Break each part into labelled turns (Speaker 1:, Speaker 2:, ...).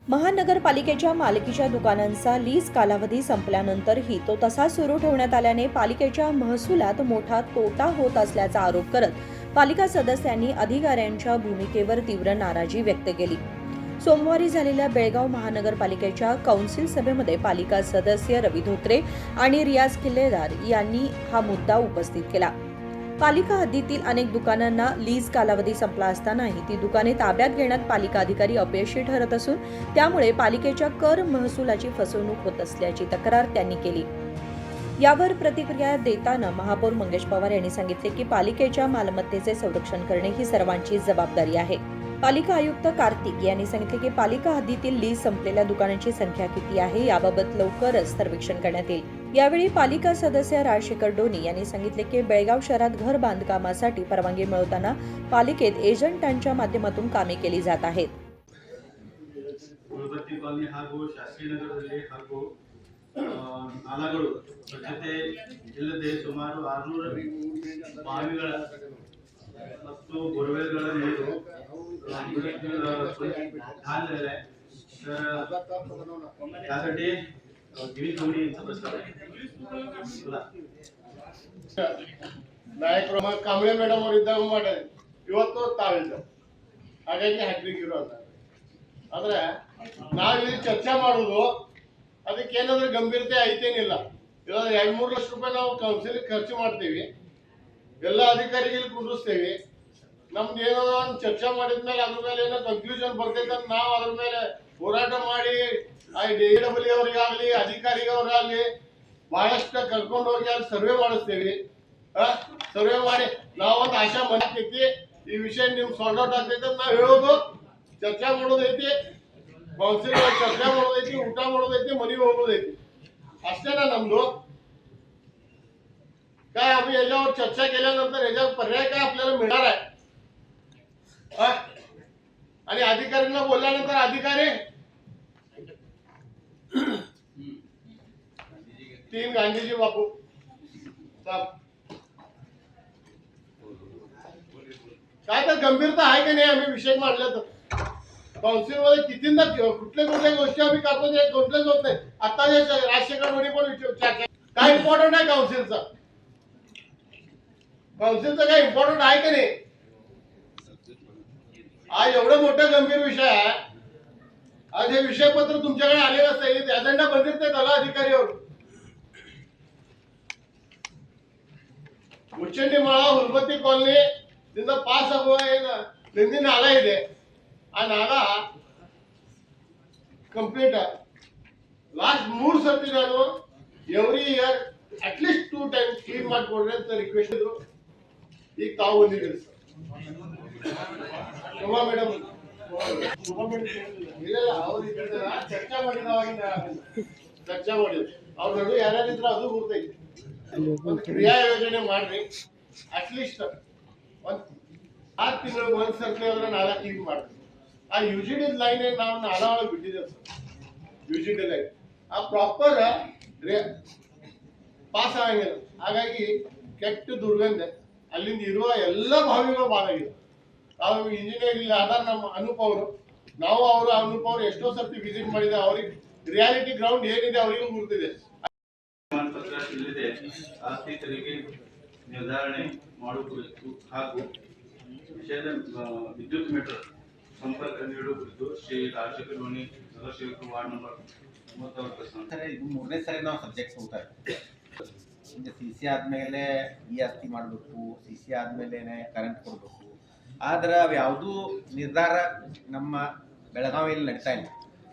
Speaker 1: महानगरपालिकेच्या मालकीच्या दुकानांचा लीज कालावधी संपल्यानंतरही तो तसा सुरू ठेवण्यात आल्याने पालिकेच्या महसुलात मोठा तोटा होत असल्याचा आरोप करत पालिका सदस्यांनी अधिकाऱ्यांच्या भूमिकेवर तीव्र नाराजी व्यक्त केली। सोमवारी झालेल्या बेळगाव महानगरपालिकेच्या कौन्सिल सभेमध्ये पालिका सदस्य रवी धोत्रे आणि रियाज किल्लेदार यांनी हा मुद्दा उपस्थित केला। पालिका हद्दीतील अनेक दुकानांना लीज कालावधी संपला असतानाही ती दुकाने ताब्यात घेण्यात पालिका अधिकारी अपयशी ठरत असून त्यामुळे पालिकेच्या कर महसुलाची फसवणूक होत असल्याची तक्रार त्यांनी केली। यावर प्रतिक्रिया देताना महापौर मंगेश पवार यांनी सांगितले की पालिकेच्या मालमत्तेचे संरक्षण करणे ही सर्वांची जबाबदारी आहे। पालिका आयुक्त कार्तिक यांनी सांगितले की पालिका हद्दीतील लीज संपलेल्या दुकानांची संख्या किती आहे याबाबत लवकरच सर्वेक्षण करण्यात येईल। यावेळी पालिका सदस्य राजशेखर डोनी यांनी सांगितले की बेळगाव शहरात घर बांधकामासाठी परवानगी मिळवताना पालिकेत एजंटांच्या माध्यमातून कामे केली जात आहेत।
Speaker 2: ನಾಲಗಳು ಸ್ವಚ್ಛತೆ ಇಲ್ಲದೆ ಸುಮಾರು 600 ಬಾವಿಗಳ ಮತ್ತು ಬೋರ್ವೆಲ್ಗಳ ನೀರು खाल्लेला आहे। तर त्यासाठी गिरी जोडीचा प्रस्ताव आहे।
Speaker 3: ನಾಯಕರು ಕಾಂಬ್ಳೆ ಮೇಡಮ್ ಅವರು ಇದ್ದಾಗ ಮಾಡಿದ್ರು, ಇವತ್ತು ತಾವಿಲ್ಲ, ಹಾಗಾಗಿ ಹಾಕ್ಲಿಕ್ಕಿರೋ ಅಂತ ಆದ್ರೆ ನಾವಿಲ್ಲಿ ಚರ್ಚೆ ಮಾಡುದು ಅದಕ್ಕೆ ಏನಾದ್ರೂ ಗಂಭೀರತೆ ಐತೇನಿಲ್ಲ। ಇವಾಗ 2-3 ಲಕ್ಷ ರೂಪಾಯಿ ನಾವು ಕೌನ್ಸಿಲ್ ಖರ್ಚು ಮಾಡ್ತೀವಿ, ಎಲ್ಲ ಅಧಿಕಾರಿಗಳು ಕುಂಡ್ರಿಸ್ತೀವಿ, ನಮ್ದು ಏನೋ ಒಂದು ಚರ್ಚೆ ಮಾಡಿದ್ಮೇಲೆ ಅದ್ರ ಮೇಲೆ ಏನೋ ಕನ್ಕ್ಲೂಷನ್ ಬರ್ತೈತೆ ಅಂತ ನಾವು ಅದ್ರ ಮೇಲೆ ಹೋರಾಟ ಮಾಡಿ DW ಅವರಿಗಾಗಲಿ ಅಧಿಕಾರಿಗವರಾಗಲಿ ಬಹಳಷ್ಟು ಕರ್ಕೊಂಡು ಹೋಗಿ ಅಲ್ಲಿ ಸರ್ವೆ ಮಾಡಿಸ್ತೀವಿ। ಸರ್ವೆ ಮಾಡಿ ನಾವೊಂದು ಆಶಾ ಮಾಡ್ತೈತಿ ಈ ವಿಷಯ ನಿಮ್ಗೆ ಸಾಲ್ವ್ ಔಟ್ ಆಗ್ತೈತೆ ಅಂತ ನಾವು ಹೇಳೋದು, ಚರ್ಚೆ ಮಾಡೋದೈತಿ, कौन्सिल चर्चा ಮಾಡೋದೈತಿ, ಊಟ ಮಾಡೋದೈತಿ, ಮನೆಗೆ ಹೋಗೋದೈತಿ, अष्टेना नमदो। काय आम्ही याच्यावर चर्चा केल्यानंतर याच्यावर पर्याय काय आपल्याला मिळणार आहे? आणि अधिकाऱ्यांना बोलल्यानंतर अधिकारी 3 गांधीजी बापू साहब काय तर गंभीरता आहे की नाही? आम्ही विषय मांडला तर कौन्सिल मध्ये कितींदा कुठल्या गोष्टी आम्ही करतो ते कुठलेच होत नाही। आता राजशेखर डोनी पण चर्चा काय इम्पॉर्टंट आहे कौन्सिलचं? कौन्सिलचं काय इम्पॉर्टंट आहे की नाही? आज एवढं मोठं गंभीर विषय आहे, आज हे विषयपत्र तुमच्याकडे आलेलं असतं, एजेंडा बंदित झाला अधिकारीवर। ಮುಚ್ಚಂಡಿ ಮಾಳ ಹುಲ್ಬತ್ತಿ ಕಾಲನಿ ದಿಂದ ಪಾಸ್ ಆಗುವ ಏನು ನಿಂದಿ ನಾಲ ಇದೆ, ಆ ನಾಲ ಕಂಪ್ಲೀಟ್ ಲಾಸ್ಟ್ 3 ಸರ್ತಿ ನಾನು every year at least 2 times clean ಮಾಡಿಕೊಡ್ರಿ ಅಂತ ರಿಕ್ವೆಸ್ಟ್ ಇದ್ರು। ಈಗ ತಾವು ಬಂದಿದ್ದೀರಿ ಸರ್, ಶೋಭಾ ಮೇಡಮ್ ಇಲ್ಲ ಅವ್ರು ಚರ್ಚೆ ಮಾಡಿದವಾಗಿಂದ ಚರ್ಚೆ ಮಾಡಿದ್ರು, ಅವ್ರ ನಡುವೆ ಯಾರ್ಯಾರಿದ್ರು ಅದು ಗುರ್ತೈತಿ। ಒಂದು ಕ್ರಿಯಾ ಯೋಜನೆ ಮಾಡ್ರಿ, ಅಟ್ಲೀಸ್ಟ್ ಒಂದು 6 ತಿಂಗಳಿಗೆ ಒಂದು ಸರ್ತಿ ಆದ್ರೆ 4 ಕ್ಲೀನ್ ಮಾಡ್ರಿ। ಆ ಯುಜಿಡಿ ಲೈನ್ ನಾವು ನಾಲ ಒಳಗೆ ಬಿಟ್ಟಿದ್ದೇವೆ ಸರ್, ಯುಜಿಡಿ ಲೈನ್ ಆ ಪ್ರಾಪರ್ ಪಾಸ್ ಆಗಂಗಿಲ್ಲ, ಹಾಗಾಗಿ ಕೆಟ್ಟ ದುರ್ಗಂಧ ಅಲ್ಲಿಂದ ಇರುವ ಎಲ್ಲ ಬಾವಿಗಳು ಬಾದಾಗಿದೆ। ನಾವು ಇಂಜಿನಿಯರ್ ಇಲ್ಲಿ ಆಧಾರ ನಮ್ಮ ಅನೂಪ್ ಅವರು, ನಾವು ಅನೂಪ್ ಅವರು ಎಷ್ಟೋ ಸರ್ತಿ ವಿಸಿಟ್ ಮಾಡಿದೆ, ಅವ್ರಿಗೆ ರಿಯಾಲಿಟಿ ಗ್ರೌಂಡ್ ಏನಿದೆ ಅವರಿಗೂ ಗುರ್ತಿದೆ।
Speaker 2: ಇಲ್ಲದೆ ಆಸ್ತಿ ತೆರಿಗೆ ನಿರ್ಧಾರಣೆ ಮಾಡುವುದು ಹಾಗೂ ವಿಷಯದ ವಿದ್ಯುತ್ ಮೀಟರ್ ಸಂಪರ್ಕ ನೀಡುವ ಕುರಿತು ಶ್ರೀ ರಾಜಶೇಖರ್ ಡೋನಿ ಸದಸ್ಯರು ವಾರ್ಡ್ ನಂಬರ್ 36
Speaker 4: ಇದು 3ನೇ ಸರಿ ನಾವು ಸಬ್ಜೆಕ್ಟ್ಸ್ ಹೋಗ್ತಾ ಇದ್ದೀವಿ। CC ಆದಮೇಲೆ ಆಸ್ತಿ ಮಾಡಬೇಕು, CC ಆದಮೇಲೆ ಕರೆಂಟ್ ಕೊಡಬೇಕು, ಆದ್ರೆ ಅವು ಯಾವುದೂ ನಿರ್ಧಾರ ನಮ್ಮ ಬೆಳಗಾವಿಯಲ್ಲಿ ನಡೀತಾ ಇಲ್ಲ।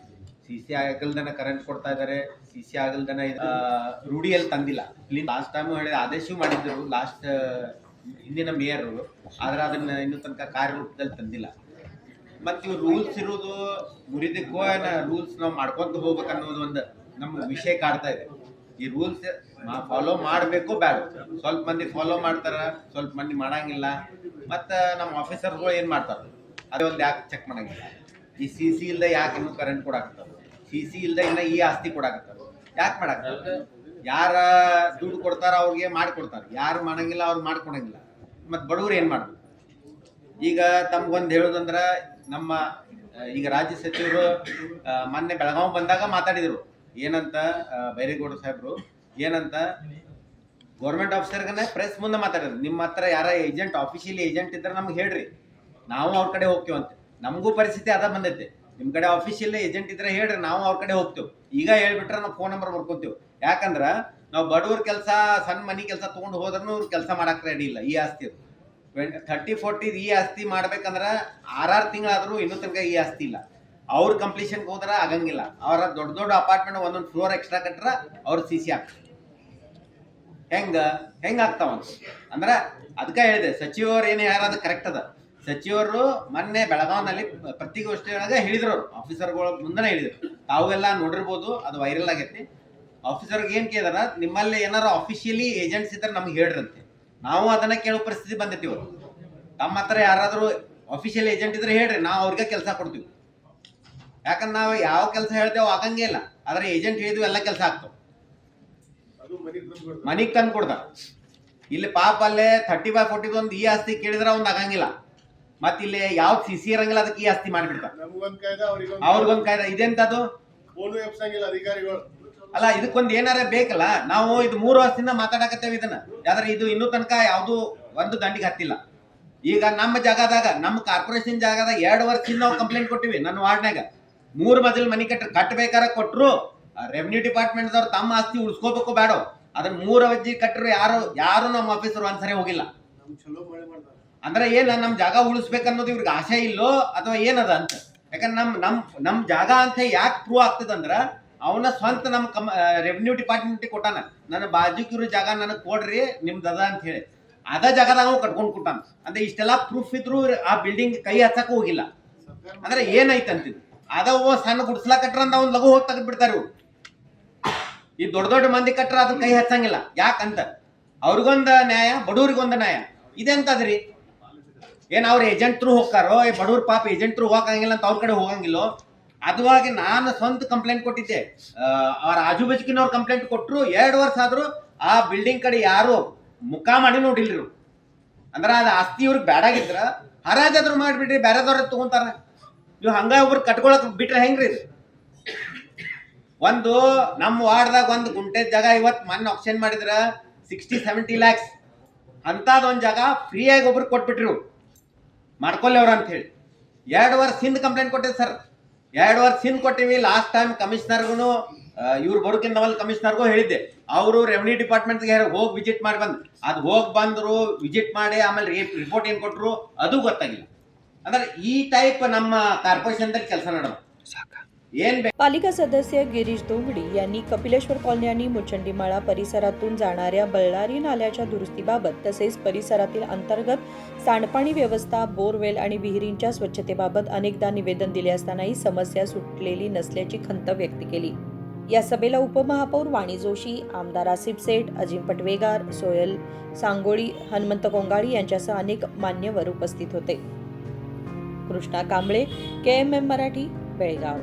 Speaker 4: CC ಆಗಲ್ದನ ಕರೆಂಟ್ ಕೊಡ್ತಾ ಇದ್ದಾರೆ, CC ಆಗಲ್ದನ ರೂಢಿಯಲ್ಲಿ ತಂದಿಲ್ಲ। ಲಾಸ್ಟ್ ಟೈಮ್ ಹೇಳಿದ ಆದೇಶ ಮಾಡಿದ್ರು ಲಾಸ್ಟ್ ಹಿಂದಿನ ಮೇಯರ್ ಅವರು, ಆದ್ರೆ ಅದನ್ನ ಇನ್ನೂ ತನಕ ಕಾರ್ಯರೂಪದಲ್ಲಿ ತಂದಿಲ್ಲ। ಮತ್ತು ಇವು ರೂಲ್ಸ್ ಇರೋದು ಮುರಿದಕ್ಕೋ ರೂಲ್ಸ್ ನಾವು ಮಾಡ್ಕೊಂತ ಹೋಗ್ಬೇಕು ಅನ್ನೋದು ಒಂದು ನಮ್ಮ ವಿಷಯ ಕಾಡ್ತಾ ಇದೆ। ಈ ರೂಲ್ಸ್ ಫಾಲೋ ಮಾಡಬೇಕು ಬೇಡ, ಸ್ವಲ್ಪ ಮಂದಿ ಫಾಲೋ ಮಾಡ್ತಾರ, ಸ್ವಲ್ಪ ಮಂದಿ ಮಾಡಂಗಿಲ್ಲ, ಮತ್ತು ನಮ್ಮ ಆಫೀಸರ್ಗಳು ಏನು ಮಾಡ್ತಾರೆ ಅದೇ ಒಂದು ಯಾಕೆ ಚೆಕ್ ಮಾಡಂಗಿಲ್ಲ। ಈ CC ಇಲ್ಲದೆ ಯಾಕೆ ಇನ್ನೂ ಕರೆಂಟ್ ಕೊಡಾಕತ್ತಾರ, CC ಇಲ್ಲದೆ ಇನ್ನ ಈ ಆಸ್ತಿ ಕೊಡಾಕತ್ತಾರ, ಯಾಕೆ ಮಾಡಾಕತ್ತಾರ? ಯಾರ ದುಡ್ಡು ಕೊಡ್ತಾರ ಅವ್ರಿಗೆ ಮಾಡಿಕೊಡ್ತಾರೆ, ಯಾರು ಮಾಡಂಗಿಲ್ಲ ಅವ್ರು ಮಾಡ್ಕೊಡಂಗಿಲ್ಲ, ಮತ್ತು ಬಡವ್ರು ಏನು ಮಾಡ್ಬೇಕು? ಈಗ ತಮ್ಗೊಂದು ಹೇಳೋದಂದ್ರೆ ನಮ್ಮ ಈಗ ರಾಜ್ಯ ಸಚಿವರು ಮೊನ್ನೆ ಬೆಳಗಾವಿ ಬಂದಾಗ ಮಾತಾಡಿದರು ಏನಂತ, ಬೈರೇಗೌಡ ಸಾಹೇಬರು ಏನಂತ, ಗೌರ್ಮೆಂಟ್ ಆಫೀಸರ್ಗನೇ ಪ್ರೆಸ್ ಮುಂದೆ ಮಾತಾಡಿದ್ರು, ನಿಮ್ಮ ಹತ್ರ ಯಾರ ಏಜೆಂಟ್ ಆಫಿಷಿಯಲಿ ಏಜೆಂಟ್ ಇದ್ರೆ ನಮ್ಗೆ ಹೇಳ್ರಿ, ನಾವು ಅವ್ರ ಕಡೆ ಹೋಗ್ತೀವಂತೆ. ನಮಗೂ ಪರಿಸ್ಥಿತಿ ಅದ ಬಂದೈತೆ, ನಿಮ್ಮ ಕಡೆ ಆಫಿಷಿಯಲ್ ಏಜೆಂಟ್ ಇದ್ರೆ ಹೇಳ್ರಿ, ನಾವು ಅವ್ರ ಕಡೆ ಹೋಗ್ತೇವೆ. ಈಗ ಹೇಳ್ಬಿಟ್ರೆ ನಾವು ಫೋನ್ ನಂಬರ್ ಬರ್ಕೊತೀವಿ. ಯಾಕಂದ್ರೆ ನಾವು ಬಡವ್ರ ಕೆಲಸ, ಸಣ್ಣ ಮನೆ ಕೆಲಸ ತೊಗೊಂಡು ಹೋದ್ರೂ ಅವ್ರು ಕೆಲಸ ಮಾಡಕ್ಕೆ ರೆಡಿ ಇಲ್ಲ. ಈ ಆಸ್ತಿ 30-40 ಈ ಆಸ್ತಿ ಮಾಡ್ಬೇಕಂದ್ರೆ 6 ತಿಂಗಳಾದರೂ ಇನ್ನೂ ತನಕ ಈ ಆಸ್ತಿ ಇಲ್ಲ. ಅವ್ರ ಕಂಪ್ಲೀಷನ್ಗೆ ಹೋದ್ರೆ ಆಗಂಗಿಲ್ಲ. ಅವರ ದೊಡ್ಡ ದೊಡ್ಡ ಅಪಾರ್ಟ್ಮೆಂಟ್ ಒಂದೊಂದು ಫ್ಲೋರ್ ಎಕ್ಸ್ಟ್ರಾ ಕಟ್ರೆ ಅವ್ರ CC ಆಗ್ತದೆ. ಹೆಂಗೆ ಆಗ್ತಾವಂತ ಅಂದ್ರೆ ಅದಕ್ಕೆ ಹೇಳಿದೆ, ಸಚಿವರು ಏನು ಯಾರಾದ ಕರೆಕ್ಟ್ ಅದ. ಸಚಿವರು ಮೊನ್ನೆ ಬೆಳಗಾವಿನಲ್ಲಿ ಪತ್ರಿಕಾಗೋಷ್ಠಿಯೊಳಗೆ ಹೇಳಿದ್ರು, ಅವ್ರು ಆಫೀಸರ್ಗಳ ಮುಂದೆ ಹೇಳಿದ್ರು, ತಾವೆಲ್ಲ ನೋಡಿರ್ಬೋದು, ಅದು ವೈರಲ್ ಆಗೈತಿ. ಆಫೀಸರ್ಗೆ ಏನು ಕೇಳಿದಾರ, ನಿಮ್ಮಲ್ಲಿ ಏನಾರು ಆಫಿಷಿಯಲಿ ಏಜೆಂಟ್ಸ್ ಇದ್ರೆ ನಮ್ಗೆ ಹೇಳ್ರಂತೆ. ನಾವು ಅದನ್ನ ಕೇಳೋ ಪರಿಸ್ಥಿತಿ ಬಂದೈತಿ. ಇವರು ತಮ್ಮ ಹತ್ರ ಯಾರಾದರೂ ಆಫಿಷಿಯಲ್ ಏಜೆಂಟ್ ಇದ್ರೆ ಹೇಳ್ರಿ, ನಾವು ಅವ್ರಿಗೆ ಕೆಲಸ ಕೊಡ್ತೀವಿ. ಯಾಕಂದ್ರೆ ನಾವು ಯಾವ ಕೆಲಸ ಹೇಳ್ತೇವೆ ಆಗಂಗೇ ಇಲ್ಲ, ಆದ್ರೆ ಏಜೆಂಟ್ ಹೇಳಿದ್ವಿ ಎಲ್ಲ ಕೆಲಸ ಆಗ್ತಾವೆ, ಮನಿಗೆ ತಂದು ಕೊಡ್ತಾರ. ಇಲ್ಲಿ ಪಾಪ ಅಲ್ಲೇ 30/40 ಒಂದು ಈ ಆಸ್ತಿ ಕೇಳಿದ್ರೆ ಒಂದು ಆಗಂಗಿಲ್ಲ, ಮತ್ತೆ ಇಲ್ಲಿ ಯಾವ CC ಇರಂಗಿಲ್ಲ, ಅದಕ್ಕೆ ಈ ಆಸ್ತಿ ಮಾಡಿಬಿಡ್ತಾರ. ಅವ್ರಿಗೊಂದು ಕಾಯ್ದೆ ಇದೆಂತದು
Speaker 3: ಅಧಿಕಾರಿಗಳು
Speaker 4: ಅಲ್ಲ, ಇದಕ್ಕೊಂದು ಏನಾರ ಬೇಕಲ್ಲ. ನಾವು ಇದು 3 ವರ್ಷದಿಂದ ಮಾತಾಡಕತ್ತೇವೆ ಇದನ್ನ, ಯಾವ್ದಾರ ಇದು ಇನ್ನೂ ತನಕ ಯಾವುದು ಒಂದು ದಂಡಿಗೆ ಹತ್ತಿಲ್ಲ. ಈಗ ನಮ್ಮ ಜಾಗದಾಗ, ನಮ್ಮ ಕಾರ್ಪೊರೇಷನ್ ಜಾಗದಾಗ 2 ವರ್ಷದಿಂದ ನಾವು ಕಂಪ್ಲೇಂಟ್ ಕೊಟ್ಟಿವಿ. ನನ್ನ ವಾರ್ಡ್ನಾಗ 3 ಮಜಲ್ ಮನಿ ಕಟ್ಟಬೇಕಾರ ಕೊಟ್ಟರು, ರೆವಿನ್ಯೂ ಡಿಪಾರ್ಟ್ಮೆಂಟ್ದವ್ರು ತಮ್ಮ ಆಸ್ತಿ ಉಳಿಸ್ಕೋಬೇಕು ಬೇಡ, ಅದನ್ನ 3 ಅವಧಿ ಕಟ್ಟರು ಯಾರು ನಮ್ಮ ಆಫೀಸರ್ ಒಂದ್ಸರಿ ಹೋಗಿಲ್ಲ. ಅಂದ್ರೆ ಏನ ನಮ್ಮ ಜಾಗ ಉಳಿಸ್ಬೇಕನ್ನೋದು ಇವ್ರಿಗೆ ಆಸೆ ಇಲ್ಲೋ ಅಥವಾ ಏನದ ಅಂತ. ಯಾಕಂದ್ರೆ ನಮ್ ಜಾಗ ಅಂತ ಯಾಕೆ ಪ್ರೂವ್ ಆಗ್ತದಂದ್ರ, ಅವನ ಸ್ವಂತ ನಮ್ಮ ರೆವಿನ್ಯೂ ಡಿಪಾರ್ಟ್ಮೆಂಟ್ ಕೊಟ್ಟಾನ, ನನ್ನ ಬಾಜುಕಿರೋ ಜಾಗ ನನಗೆ ಕೊಡ್ರಿ ನಿಮ್ದು ಅದ ಅಂತ ಹೇಳಿ, ಅದ ಜಾಗದಾಗ ನಾವು ಕಟ್ಕೊಂಡು ಕೊಟ್ಟಾನ. ಅಂದ್ರೆ ಇಷ್ಟೆಲ್ಲ ಪ್ರೂಫ್ ಇದ್ರು ಆ ಬಿಲ್ಡಿಂಗ್ ಕೈ ಹಚ್ಚಕ್ಕೂ ಹೋಗಿಲ್ಲ. ಅಂದ್ರೆ ಏನೈತೆ ಅಂತಿದ್ದು ಅದ ಸಣ್ಣ ಗುಡ್ಸ್ಲಾ ಕಟ್ರ ಅಂತ ಅವ್ನು ಲಘು ಹೋಗಿ ತೆಗೆದು ಬಿಡ್ತಾರೆ ಇವ್ರು. ಈ ದೊಡ್ಡ ದೊಡ್ಡ ಮಂದಿ ಕಟ್ರ ಅದನ್ನ ಕೈ ಹಚ್ಚಂಗಿಲ್ಲ. ಯಾಕಂತ ಅವ್ರಿಗೊಂದು ನ್ಯಾಯ, ಬಡವ್ರಿಗೊಂದು ನ್ಯಾಯ. ಇದೆಂತದ್ರಿ? ಏನ್ ಅವ್ರ ಏಜೆಂಟ್ ಥ್ರೂ ಹೋಗ್ತಾರೋ, ಬಡವ್ರ ಪಾಪ ಏಜೆಂಟ್ ಥ್ರೂ ಹೋಗಂಗಿಲ್ಲ ಅಂತ ಅವ್ರ ಕಡೆ ಹೋಗಂಗಿಲ್ಲೋ. ಅದುವಾಗಿ ನಾನು ಸ್ವಂತ ಕಂಪ್ಲೇಂಟ್ ಕೊಟ್ಟಿದ್ದೆ, ಅವ್ರ ಆಜು ಬಾಜುಕಿನವ್ರು ಕಂಪ್ಲೇಂಟ್ ಕೊಟ್ಟರು. 2 ವರ್ಷ ಆದ್ರೂ ಆ ಬಿಲ್ಡಿಂಗ್ ಕಡೆ ಯಾರು ಮುಖ ಮಾಡಿ ನೋಡಿಲ್ರಿ. ಅಂದ್ರೆ ಅದು ಆಸ್ತಿ ಇವ್ರಿಗೆ ಬೇಡಾಗಿದ್ರ ಹರಾಜಾದ್ರು ಮಾಡಿಬಿಡ್ರಿ, ಬೇರೆದವ್ರ ತಗೊಂತಾರ. ನೀವು ಹಂಗ ಒಬ್ರು ಕಟ್ಕೊಳಕ್ ಬಿಟ್ರೆ ಹೆಂಗ್ರಿ ಇದು? ಒಂದು ನಮ್ಮ ವಾರ್ಡ್ದಾಗ 1 ಗುಂಟೆ ಜಾಗ ಇವತ್ತು ಮೊನ್ನೆ ಆಪ್ಷನ್ ಮಾಡಿದ್ರ 60-70 lakhs ಅಂತದೊಂದು ಜಾಗ ಫ್ರೀಯಾಗಿ ಒಬ್ರು ಕೊಟ್ಬಿಟ್ರು, ಮಾಡ್ಕೊಳ್ಳಿ ಅವ್ರ ಅಂತ ಹೇಳಿ. 2 ವರ್ಷ ಹಿಂದೆ ಕಂಪ್ಲೇಂಟ್ ಕೊಟ್ಟಿದ್ದೆ ಸರ್, 2 ವರ್ಷ ಹಿಂದೆ ಕೊಟ್ಟಿವಿ. ಲಾಸ್ಟ್ ಟೈಮ್ ಕಮಿಷನರ್ಗೂ, ಇವ್ರು ಬರೋಕ್ಕಿಂತ ಮೊದಲು ಕಮಿಷನರ್ಗೂ ಹೇಳಿದ್ದೆ, ಅವರು ರೆವಿನ್ಯೂ ಡಿಪಾರ್ಟ್ಮೆಂಟ್ಗೆ ಹೋಗಿ ವಿಸಿಟ್ ಮಾಡಿ ಅದು ಹೋಗಿ ಬಂದರು, ವಿಸಿಟ್ ಮಾಡಿ ಆಮೇಲೆ ರಿಪೋರ್ಟ್ ಏನು ಕೊಟ್ಟರು ಅದು ಗೊತ್ತಾಗಿಲ್ಲ. ಅಂದ್ರೆ ಈ ಟೈಪ್ ನಮ್ಮ ಕಾರ್ಪೊರೇಷनದಲ್ಲಿ ಕೆಲಸ ಮಾಡೋದು.
Speaker 1: पालिका सदस्य गिरीश दोंगडी यांनी कपिलेश्वर कॉलनी आणि मुचंडीमाळा परिसरातून जाणाऱ्या बळ्ळारी नाल्याच्या दुरुस्तीबाबत तसेच परिसरातील अंतर्गत सांडपाणी व्यवस्था, बोरवेल आणि विहिरींच्या स्वच्छतेबाबत अनेकदा निवेदन दिले असतानाही समस्या सुटलेली नसल्याची खंत व्यक्त केली. या सभेला उपमहापौर वाणी जोशी, आमदार आसिफ सेठ, अजिम पटवेगार, सोयल सांगोळी, हनुमंत कोंगाळी यांच्यासह अनेक मान्यवर उपस्थित होते. कृष्णा कांबळे, KMM मराठी, बेळगाव.